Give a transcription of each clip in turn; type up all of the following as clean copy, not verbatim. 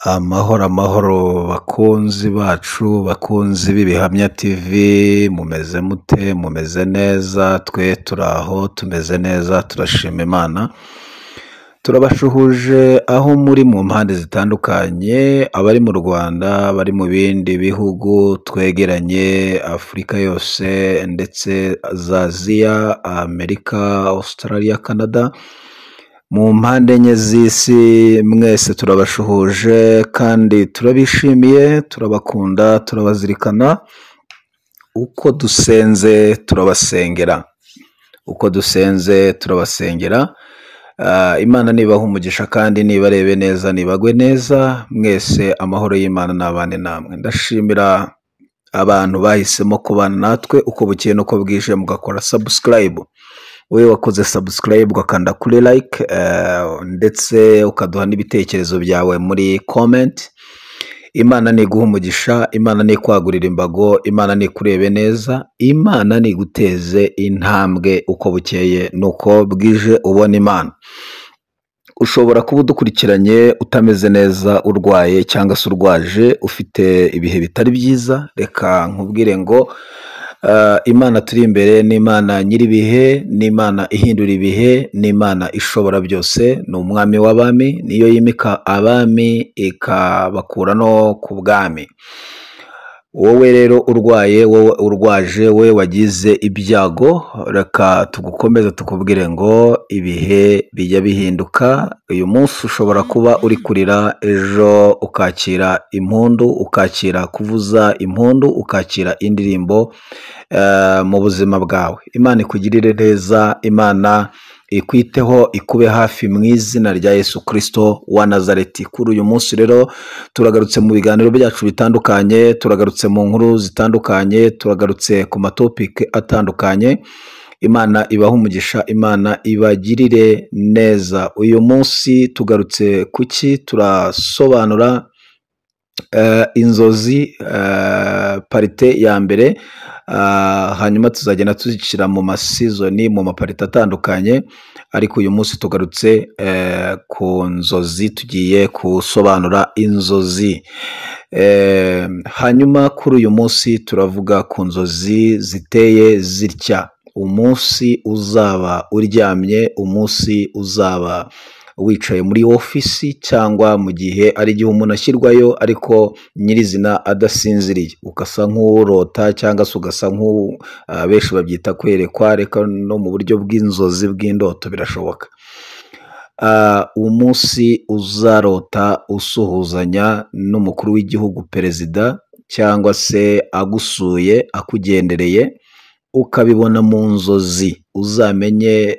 Amahoro amahoro bakunzi bacu, bakunzi b'ibihamya TV, mumeze mute? Mumeze neza? Twe turaho tumeze neza, turashima Imana. Turabashuhuje aho muri mu mpande zitandukanye, abari mu Rwanda, abari mu bindi bihugu twegeranye, Afurika yose ndetse za Aziya, Amerika, Australia, Canada. Mu mpande enye z'isi mwese turabashuhuje kandi turabishimiye, turabakunda, turabazirikana. Uko dusenze turabasengera, uko dusenze turabasengera. Imana nibaha umugisha kandi nibarebe neza, nibagwe neza. Mwese amahoro y'Imana n'abane namwe. Ndashimira abantu bahisemo kubana natwe uko bukeye nuko bwije, mugakora subscribe. Wewe wakoze subscribe ugakanda kuri like ndetse ukaduha n'ibitekerezo byawe muri comment. Imana niguha umugisha, Imana nikwagurira imbago, Imana nikurebe neza, Imana niguteze intambwe uko bukeye nuko bwije ubona Imana. Ushobora kuba udukurikiranye utameze neza, urwaye cyangwa se urwaje, ufite ibihe bitari byiza. Reka nkubwire ngo Imana turi imbere ni Imana nyir'ibihe, ni Imana ihindura ibihe, ni Imana ishobora byose, ni umwami w'abami, niyo yimika abami ikabakura no ku bwami. Wowe rero urwaye, wowe urwaje, wowe wagize ibyago, reka tugukomeze tukubwire ngo ibihe bijya bihinduka. Uyu munsi ushobora kuba uri kurira, ejo ukakira impundu, ukakira kuvuza impundu, ukakira indirimbo mu buzima bwawe. Imana ikugirire neza, Imana ikwiteho, ikube hafi mu izina rya Yesu Kristo wa Nazareti. Kuri uyu munsi rero turagarutse mu biganiro byacu bitandukanye, turagarutse mu nkuru zitandukanye, turagarutse ku matopike atandukanye. Imana ibaha umugisha, Imana ibagirire neza. Uyu munsi tugarutse kuki? Turasobanura inzozi, parite ya mbere, hanyuma tuzagenda tuzishyira mu masizoni, mu maparite atandukanye, ariko uyu munsi tugarutse ku nzozi, tugiye gusobanura inzozi. Hanyuma kuri uyu munsi turavuga ku nzozi ziteye zitya: umunsi uzaba uryamye, umunsi uzaba wicaye muri ofisi, cyangwa mu gihe ari igihe umuntu ashyirwayo ariko nyirizina adasinziriye, ugasa nk'urota cyangwa se ugasa benshi babyita kwerekwa, reka no mu buryo bw'inzozi bw'indoto birashoboka. Umunsi uzarota usuhuzanya n'umukuru w'igihugu, perezida, cyangwa se agusuye akugendereye, ukabibona mu nzozi, uzamenye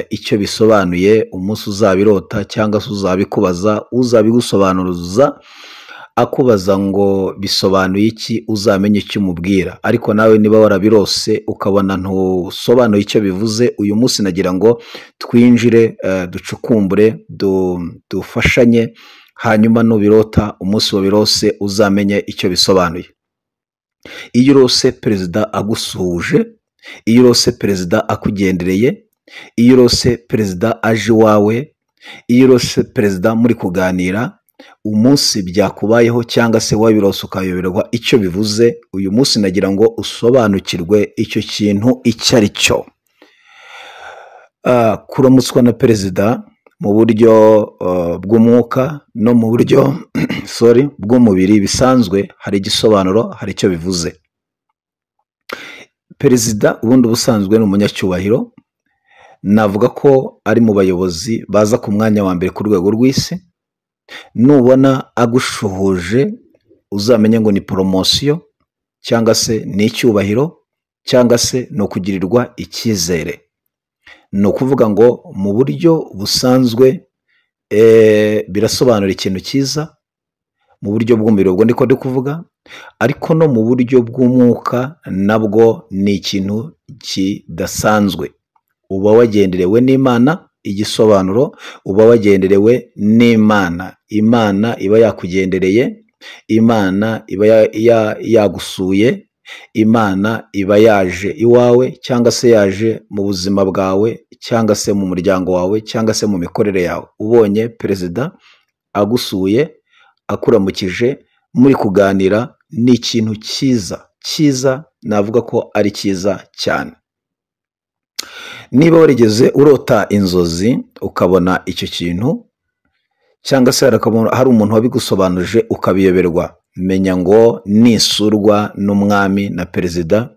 icyo bisobanuye. Umunsi uzabirota cyangwa se uzabikubaza, uzabigusobanuza akubaza ngo bisobanuye iki, uzamenye icyo umubwira. Ariko nawe niba warabirose ukabona ntusobanuye icyo bivuze, uyu munsi nagira ngo twinjire, ducukumbure, dufashanye, hanyuma nubirota, umunsi wabirose uzamenye icyo bisobanuye. Iyo urose perezida agusuhuje, iyo urose perezida akugendereye, iyo urose perezida aje iwawe, iyo urose perezida muri kuganira, umunsi byakubayeho cyangwa se wabirose ukayoberwa icyo bivuze, uyu munsi nagira ngo usobanukirwe icyo kintu icyo ari cyo. Kuramutswa na perezida mu buryo bw'umwuka no mu buryo bw'umubiri bisanzwe, hari igisobanuro, hari icyo bivuze. Perezida ubundi ubusanzwe ni umunyacyubahiro, navuga ko ari mu bayobozi baza ku mwanya wa mbere ku rwego rw'isi. Nubona agushuhuje uzamenye ngo ni poromosiyo, cyangwa se ni icyubahiro, cyangwa se ni ukugirirwa icyizere. Ni ukuvuga ngo mu buryo busanzwe birasobanura ikintu cyiza, mu buryo bw'umubiri ubwo ndiko ndi kuvuga, ariko no mu buryo bw'umwuka nabwo ni ikintu kidasanzwe. Uba wagenderewe n'Imana, igisobanuro uba wagenderewe n'Imana. Imana iba yakugendereye, Imana iba yagusuye, Imana iba yaje iwawe, cyangwa se yaje mu buzima bwawe, cyangwa se mu muryango wawe, cyangwa se mu mikorere yawe. Ubonye perezida agusuye akuramukije muri kuganira, ni ikintu cyiza navuga ko ari cyiza cyane. Niba warigeze urota inzozi ukabona icyo kintu, cyangwa se hari umuntu wabigusobanuje ukabiyoberwa, menya ngo nisurwa n'umwami na perezida,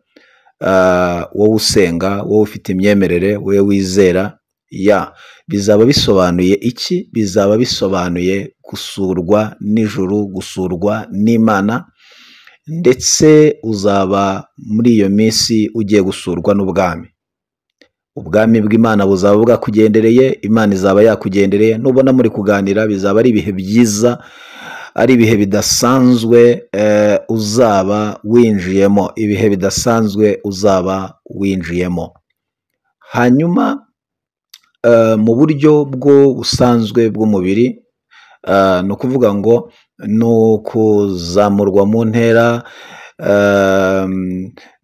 wowe usenga, wowe ufite imyemerere, wowe wizera, bizaba bisobanuye iki? Bizaba bisobanuye gusurwa n'ijuru, gusurwa n'Imana, ndetse uzaba muri iyo minsi ugiye gusurwa n'ubwami. Ubwami bw'Imana buzaba bwakugendereye, Imana izaba yakugendereye, nubona muri kuganira bizaba ari ibihe byiza, ari ibihe bidasanzwe uzaba winjiyemo, ibihe bidasanzwe uzaba winjiyemo. Hanyuma mu buryo bwo busanzwe bw'umubiri, ni ukuvuga ngo ni ukuzamurwa mu ntera,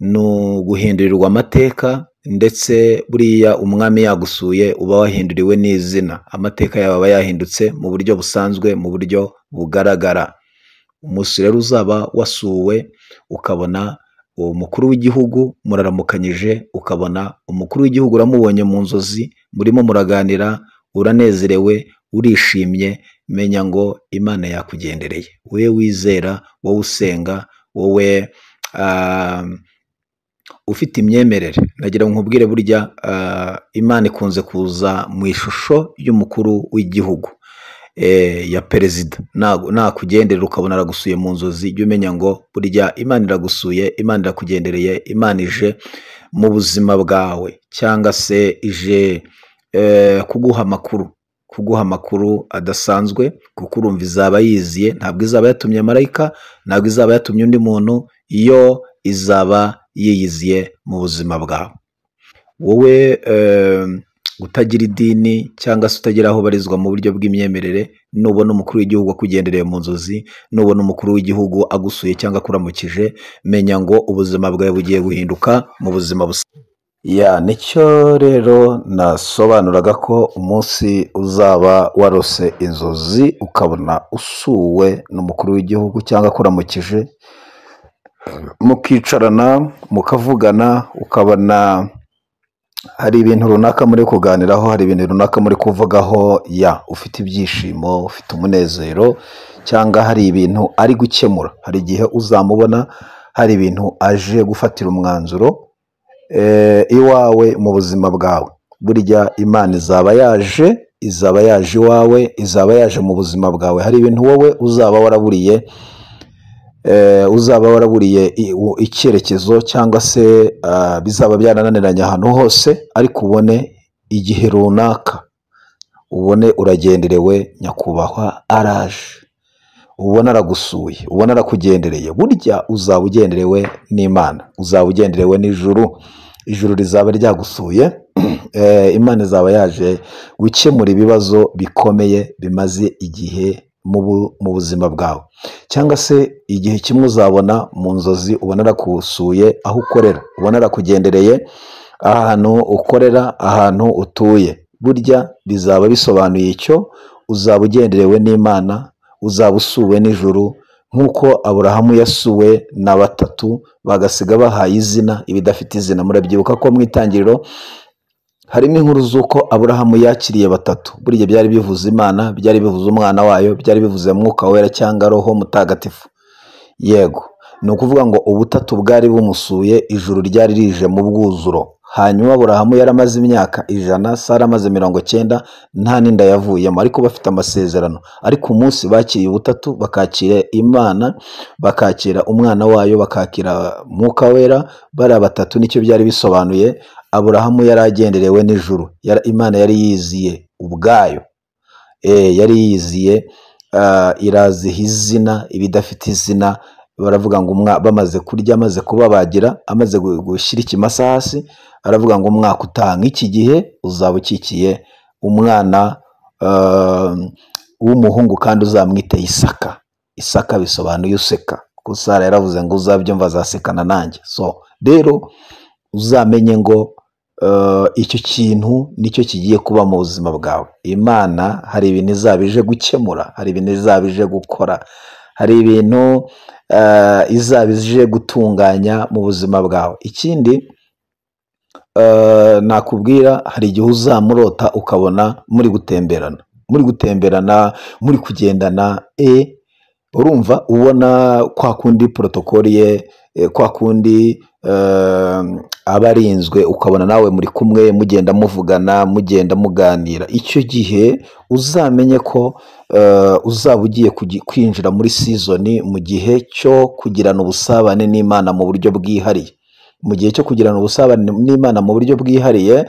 ni uguhindurirwa amateka, ndetse buriya umwami yagusuye uba wahinduriwe n'izina, amateka yawe aba yahindutse mu buryo busanzwe, mu buryo bugaragara. Umunsi rero uzaba wasuwe ukabona umukuru w'igihugu muraramukanyije, ukabona umukuru w'igihugu uramubonye mu nzozi, murimo muraganira, uranezerewe, urishimye, menya ngo Imana yakugendereye. Wowe wizera, wowe usenga, wowe ufite imyemerere, nagira ngo nkubwire burya Imana ikunze kuza mu ishusho y'umukuru w'igihugu, ya perezida. Nakugenderera ukabona aragusuye mu nzozi, jya umenya ngo burya Imana iragusuye, Imana irakugendereye, Imana ije mu buzima bwawe, cyangwa se ije kuguha amakuru adasanzwe, kuko urumva izaba yiziye, ntabwo izaba yatumye marayika, ntabwo izaba yatumye undi muntu, yo izaba yiyiziye mu buzima bwawe. Wowe utagira idini cyangwa se utagira aho ubarizwa mu buryo bw'imyemerere, nubona umukuru w'igihugu akugendereye mu nzozi, nubona umukuru w'igihugu agusuye cyangwa akuramukije, menya ngo ubuzima bwawe bugiye guhinduka mu buzima busa. Nicyo rero nasobanuraga ko umunsi uzaba warose inzozi ukabona usuwe n'umukuru w'igihugu cyangwa akuramukije, mukicarana mukavugana, ukabona hari ibintu runaka muri kuganiraho, hari ibintu runaka muri kuvugaho, ufite ibyishimo, ufite umunezero, cyangwa hari ibintu ari gukemura. Hari igihe uzamubona hari ibintu aje gufatira umwanzuro iwawe mu buzima bwawe. Burya Imana izaba yaje iwawe, izaba yaje mu buzima bwawe. Hari ibintu wowe uzaba waraburiye icyerekezo, cyangwa se bizaba byarananiranye ahantu hose, ariko ubone igihe runaka, ubone uragenderewe, nyakubahwa araje, ubona aragusuye, ubona arakugendereye. Burya uzaba ugenderewe n'Imana, uzaba ugenderewe n'ijuru, ijuru rizaba ryagusuye. Imana izaba yaje gukemura ibibazo bikomeye bimaze igihe mu buzima bwawe, cyangwa se igihe kimwe uzabona mu nzozi ubona arakusuye aho ukorera, ubona arakugendereye ahantu ukorera, ahantu utuye. Burya bizaba bisobanuye icyo, uzaba ugenderewe n'Imana, uzaba usuwe n'ijuru, nk'uko Aburahamu yasuwe na batatu bagasiga bahaye izina ibidafite izina. Murabyibuka ko mu itangiriro harimo inkuru z'uko Aburahamu yakiriye batatu. Burya byari bivuze Imana, byari bivuze umwana wayo, byari bivuze Mwuka Wera cyangwa Roho Mutagatifu. Yego, ni ukuvuga ngo ubutatu bwari bumusuye, ijuru ryari rije mu bwuzuro. Hanyuma Aburahamu yaramaze imyaka 100, Sara amaze 90, nta n'inda yavuyemo, ariko bafite amasezerano. Ariko umunsi bakiriye ubutatu, bakakira Imana, bakakira umwana wayo, bakakira Mwuka Wera, bari batatu, nicyo byari bisobanuye. Aburahamu yari agenderewe n'ijuru, Imana yari yiziye ubwayo, yari yiziye, iraziha izina ibidafite izina. Baravuga ngo bamaze kurya, amaze kubabagira, amaze gushyira ikimasa hasi, aravuga ngo umwaka utaha nk'iki gihe uzaba ukikiye umwana w'umuhungu, kandi uzamwite Isaka. Isaka bisobanuye useka, kuko Sara yaravuze ngo uzabyumva azasekana nanjye. So rero uzamenye ngo icyo kintu nicyo kigiye kuba mu buzima bwawe. Imana hari ibintu izaba ije gukemura, hari ibintu izaba ije gukora, hari ibintu izaba ije gutunganya mu buzima bwawe. Ikindi nakubwira, hari igihe uzamurota ukabona muri gutemberana, muri kugendana, urumva ubona kwa kundi protokoli ye, kwa kundi aba arinzwe, ukabona nawe muri kumwe mugenda muvugana, mugenda muganira. Icyo gihe uzamenye ko uzaba ugiye kwinjira muri sizoni, mu gihe cyo kugirana ubusabane n'Imana mu buryo bwihariye, mu gihe cyo kugirana ubusabane n'Imana mu buryo bwihariye,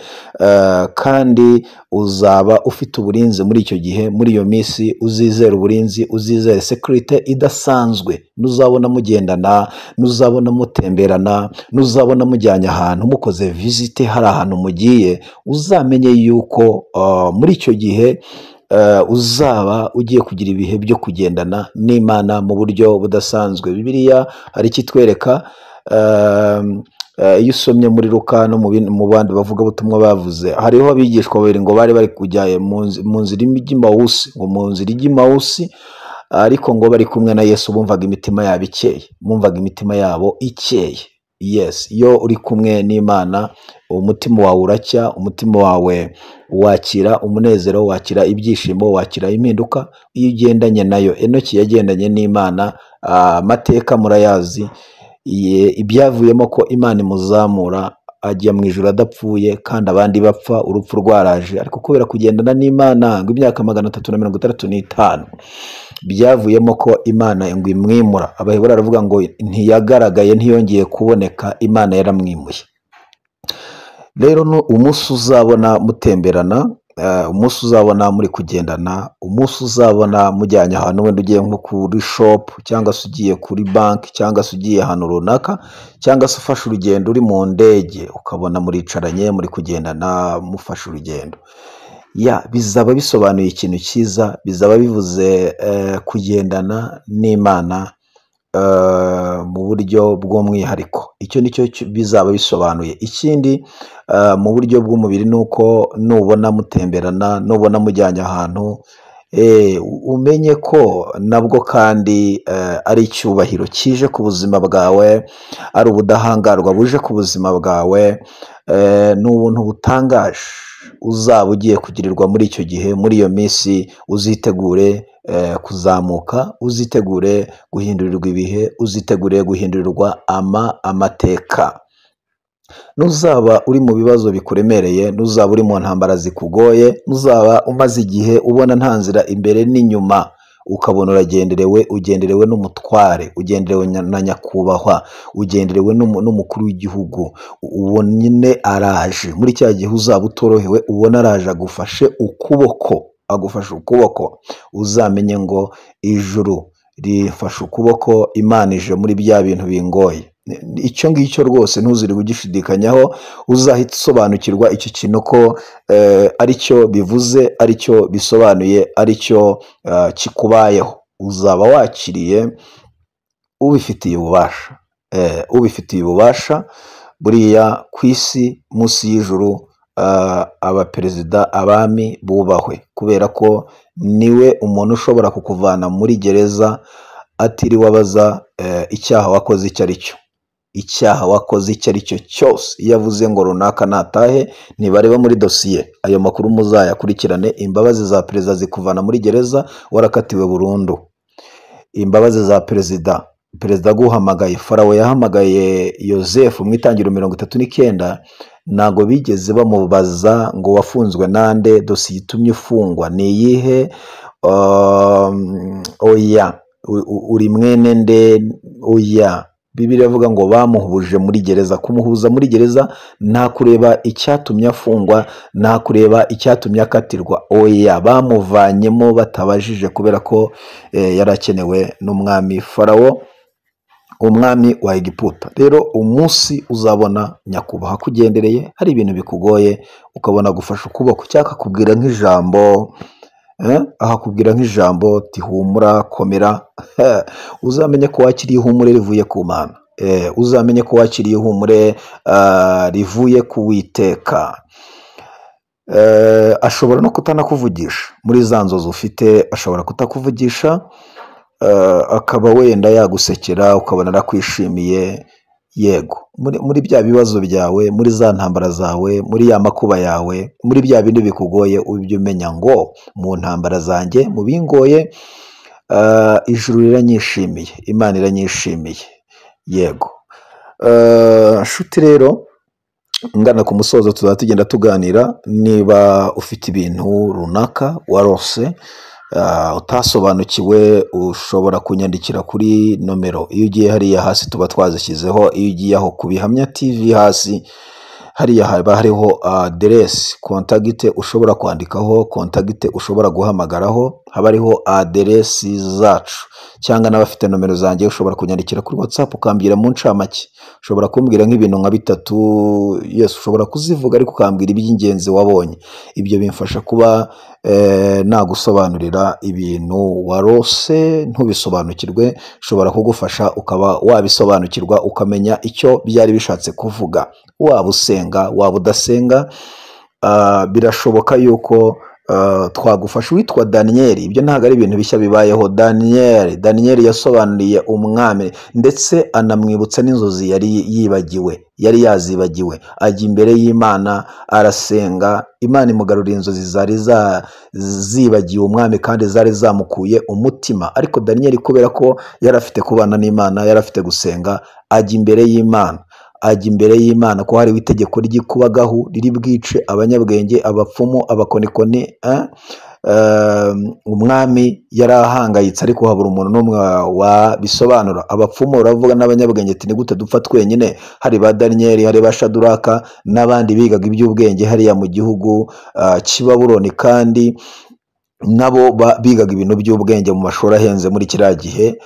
kandi uzaba ufite uburinzi muri icyo gihe. Muri iyo minsi uzizera uburinzi, uzizera sekirite idasanzwe. Nuzabona mugendana, nuzabona mutemberana, nuzabona mujyanye ahantu, mukoze visite, hari ahantu mugiye, uzamenye yuko muri icyo gihe uzaba ugiye kugira ibihe byo kugendana n'Imana mu buryo budasanzwe. Bibiliya hari ikitwereka, iyo usomye muri Luka no mu bandi bavuga butumwa bavuze, hariho abigishwa babiri ngo bari kujya mu nzira ijya Emawusi, ngo mu nzira ijya Emawusi, ariko ngo bari kumwe na Yesu bumvaga imitima yabo ikeye, bumvaga imitima yabo ikeye. Yes, iyo uri kumwe n'Imana umutima wawe uracya, umutima wawe wakira umunezero, wakira ibyishimo, wakira impinduka iyo ugendanye nayo. Enoki yagendanye n'Imana, amateka murayazi, ibyavuyemo ko Imana imuzamura ajya mu ijuru adapfuye, kandi abandi bapfa urupfu rwaraje, ariko kubera kugendana n'Imana ngo imyaka 365 byavuyemo ko Imana ngo imwimura. Abaheburayo baravuga ngo ntiyagaragaye, ntiyongeye kuboneka, Imana yaramwimuye. Rero umunsi uzabona mutemberana, umunsi uzabona muri kugendana, umunsi uzabona mujyanye ahantu, wenda ugiye nko kuri shop, cyangwa se ugiye kuri banki, cyangwa se ugiye ahantu runaka, cyangwa se ufashe urugendo uri mu ndege, ukabona muricaranye muri kugendana mufashe urugendo, bizaba bisobanuye ikintu cyiza, bizaba bivuze kugendana n'Imana mu buryo bw'umwihariko. Icyo nicyo bizaba bisobanuye. Ikindi mu buryo bw'umubiri ni uko nubona mutemberana, nubona mujyanye ahantu, umenye ko nabwo kandi ari icyubahiro kije ku buzima bwawe, ari ubudahangarwa buje ku buzima bwawe, ni ubuntu butangaje uzaba ugiye kugirirwa muri icyo gihe. Muri iyo minsi uzitegure kuzamuka, uzitegure guhindurirwa ibihe, uzitegure guhindurirwa amateka. Nuzaba uri mu bibazo bikuremereye, nuzaba uri mu ntambara zikugoye, nuzaba umaze igihe ubona nta nzira imbere n'inyuma, ukabona ugenderewe n'umutware, ugenderewe na nyakubahwa, ugenderewe n'umukuru w'igihugu, ubone araje, muri cya gihe uzaba utorohewe, ubona araje agufashe ukuboko, uzamenye ngo ijuru rifashe ukuboko, Imana ije muri bya bintu bingoye. Icyo ngicyo rwose ntuzire kugishidikanyaho, uzahita usobanukirwa icyo kintu ko aricyo bivuze, aricyo bisobanuye, aricyo kikubayeho. Uzaba wakiriye ubifitiye ububasha. Buriya ku isi munsi y'ijuru abaperezida, abami bubahwe, kubera ko niwe umuntu ushobora kukuvana muri gereza atiriwe abaza icyaha wakoze icyo ari cyo. Icyaha wakoze icyo ari cyo cyose, iyo avuze ngo runaka natahe, ntibareba muri dosiye. Ayo makuru muzayakurikirane. Imbabazi za perezida zikuvana muri gereza warakatiwe burundu. Imbabazi za perezida aguhamagaye, Farawo yahamagaye Yozefu mu Itangiriro 39, ntago bigeze bamubaza ngo wafunzwe nande, dosiye itumye ufungwa ni iyihe, oya uri mwene nde, oya. Bibiliya ivuga ngo bamuhuje muri gereza. Kumuhuza muri gereza nta kureba icyatumye afungwa, nta kureba icyatumye akatirwa, oya, bamuvanyemo batabajije, kubera ko yarakenewe n'umwami Farawo, umwami wa Egiputa. Rero umunsi uzabona nyakubahwa kugendereye, hari ibintu bikugoye, ukabona gufasha ukuboko, cyangwa akakubwira nk'ijambo, tihumura, komera, uzamenye ko wakiriye ihumure rivuye ku Mana. uzamenye ko wakiriye ihumure rivuye ku Uwiteka. Ashobora no kutanakuvugisha muri za nzozi ufite, ashobora kutakuvugisha, akaba wenda yagusekera ukabona arakwishimiye. Yego, muri bya bibazo byawe, muri za ntambara zawe, muri ya makuba yawe, muri bya bindi bikugoye, ujye umenya ngo mu ntambara zanjye, mu bingoye, ijuru riranyishimiye, Imana iranyishimiye. Yego, nshuti rero, ngana ku musozo tuzaba tugenda tuganira. Niba ufite ibintu runaka warose utasobanukiwe, ushobora kunyandikira kuri nomero. Iyo ugiye hariya hasi tuba twazishyizeho. Iyo ugiye aho ku Bihamya TV hasi hariya haba hariho aderesi kontagite ushobora kwandikaho, kontagite ushobora guhamagaraho, haba hariho aderesi zacu. Cyangwa n'abafite nomero zanjye ushobora kunyandikira kuri WhatsApp ukambwira mu ncamake. Ushobora kumbwira nk'ibintu nka 3, yes, ushobora kuzivuga ariko ukambwira iby'ingenzi wabonye. Ibyo bimfasha kuba nagusobanurira ibintu warose ntubisobanukirwe. Ushobora kugufasha ukaba wabisobanukirwa, ukamenya icyo byari bishatse kuvuga. Waba usenga, waba udasenga, birashoboka yuko twagufasha. Witwa Daniyeli, ibyo ntabwo ari ibintu bishya bibayeho. Daniyeli yasobanuriye umwami ndetse anamwibutsa n'inzozi yari yazibagiwe. Ajya imbere y'Imana arasenga, Imana imugarurira inzozi zari zibagiwe umwami kandi zari zamukuye umutima. Ariko Daniyeli kubera ko yari afite kubana n'Imana, yari afite gusenga, ajya imbere y'Imana, ko hariho itegeko ry'ikubagahu riri bwice abanyabwenge, abapfumu, abakonikoni. Umwami yari ahangayitse ariko habura umuntu n'umwe wabisobanura. Abapfumu baravuga n'abanyabwenge ati ni gute dupfa twenyine? Hari ba Daniyeli, hari ba Shaduraka n'abandi bigaga iby'ubwenge hariya mu gihugu cy'i Babuloni, kandi nabo bigaga ibintu by'ubwenge mu mashuri ahenze muri kiriya gihe.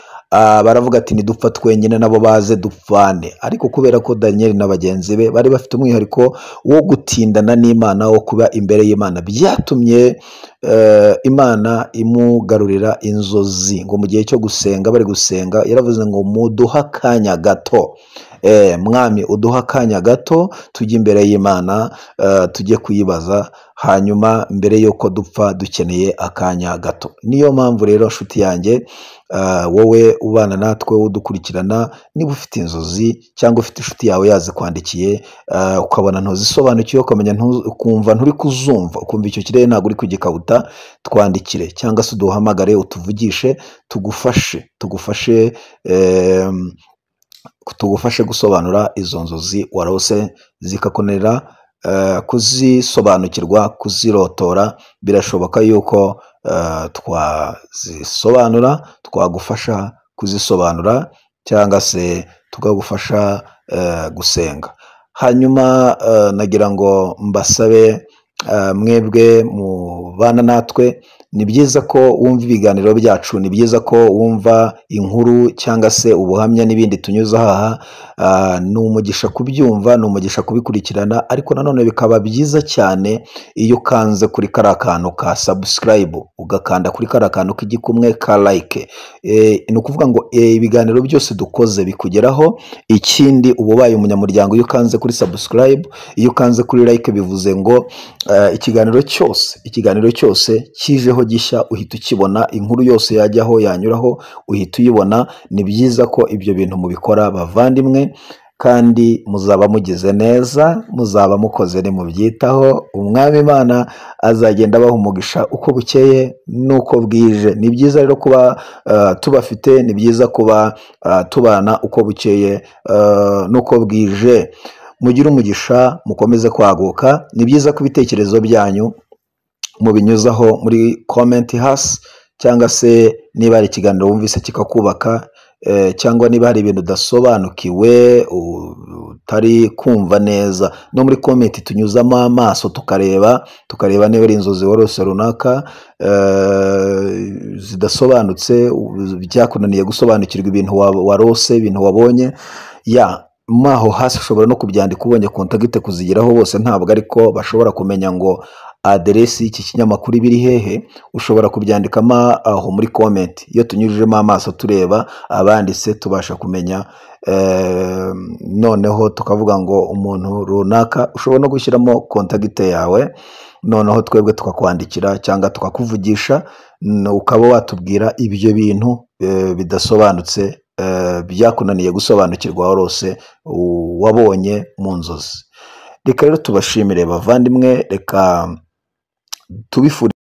Baravuga ati nidupfa twenyine nabo baze dupfane. Ariko kubera ko Daniyeli na bagenzi be bari bafite umwihariko wo gutindana n'Imana, wo kuba imbere y'Imana, byatumye Imana imugarurira inzozi. Ngo mu gihe cyo gusenga, bari gusenga, yaravuze ngo muduha akanya gato, mwami uduha akanya gato tujye imbere y'Imana, tujye kuyibaza, hanyuma mbere y'uko dupfa dukeneye akanya gato. Niyo mpamvu rero nshuti yanjye, wowe ubana natwe udukurikirana, niba ufite inzozi cyangwa ufite inshuti yawe yazikwandikiye, ukabona ntuzisobanukiwe, ukamenya ukumva nturi kuzumva, ukumva icyo kirere ntabwo uri kugikabuta, twandikire cyangwa se uduhamagare, utuvugishe, tugufashe gusobanura izo nzozi warose, zikakunanira kuzisobanukirwa, kuzirotora. Birashoboka yuko twagufasha kuzisobanura cyangwa se tukagufasha gusenga. Hanyuma nagira ngo mbasabe, mwebwe mubana natwe, ni byiza ko wumva ibiganiro byacu, ni byiza ko wumva inkuru cyangwa se ubuhamya n'ibindi tunyuza aha. Ni umugisha kubyumva, ni umugisha kubikurikirana, ariko nanone bikaba byiza cyane iyo ukanze kuri kariya kantu ka subscribe, ugakanda kuri kariya kantu k'igikumwe ka like. Ni ukuvuga ngo ibiganiro byose dukoze bikugeraho. Ikindi uba ubaye umunyamuryango iyo ukanze kuri subscribe. Iyo ukanze kuri like bivuze ngo ikiganiro cyose kijeho gishya uhita ukibona, inkuru yose yajyaho yanyuraho uhita uyibona. Ni byiza ko ibyo bintu mubikora bavandimwe, kandi muzaba mugize neza, muzaba mukoze nimubyitaho. Umwami Imana azagenda abaha umugisha uko bukeye n'uko bwije. Ni byiza rero kuba tubafite, ni byiza kuba tubana uko bukeye n'uko bwije. Mugire umugisha, mukomeze kwaguka. Ni byiza ko ibitekerezo byanyu mubinyuzaho muri comment hasi, cyangwa se niba hari ikiganiro wumvise kikakubaka, cyangwa niba hari ibintu udasobanukiwe utari kumva neza, no muri comment tunyuzamo amaso tukareba niba ari inzozi warose runaka zidasobanutse, byakunaniye gusobanukirwa ibintu warose, ibintu wabonye. Maho hasi ushobora no kubyandika, ubonye kontagite kuzigeraho bose ntabwo ariko bashobora kumenya ngo aderesi y'iki kinyamakuru biri hehe, ushobora kubyandikamo aho muri comment. Iyo tunyujijemo amaso tureba abanditse tubasha kumenya, noneho tukavuga ngo umuntu runaka, ushobora no gushyiramo kontakite yawe, noneho twebwe tukakwandikira cyangwa tukakuvugisha, ukaba watubwira ibyo bintu bidasobanutse, byakunaniye gusobanukirwa warose wabonye mu nzozi. Reka rero tubashimire bavandimwe, reka tubifurize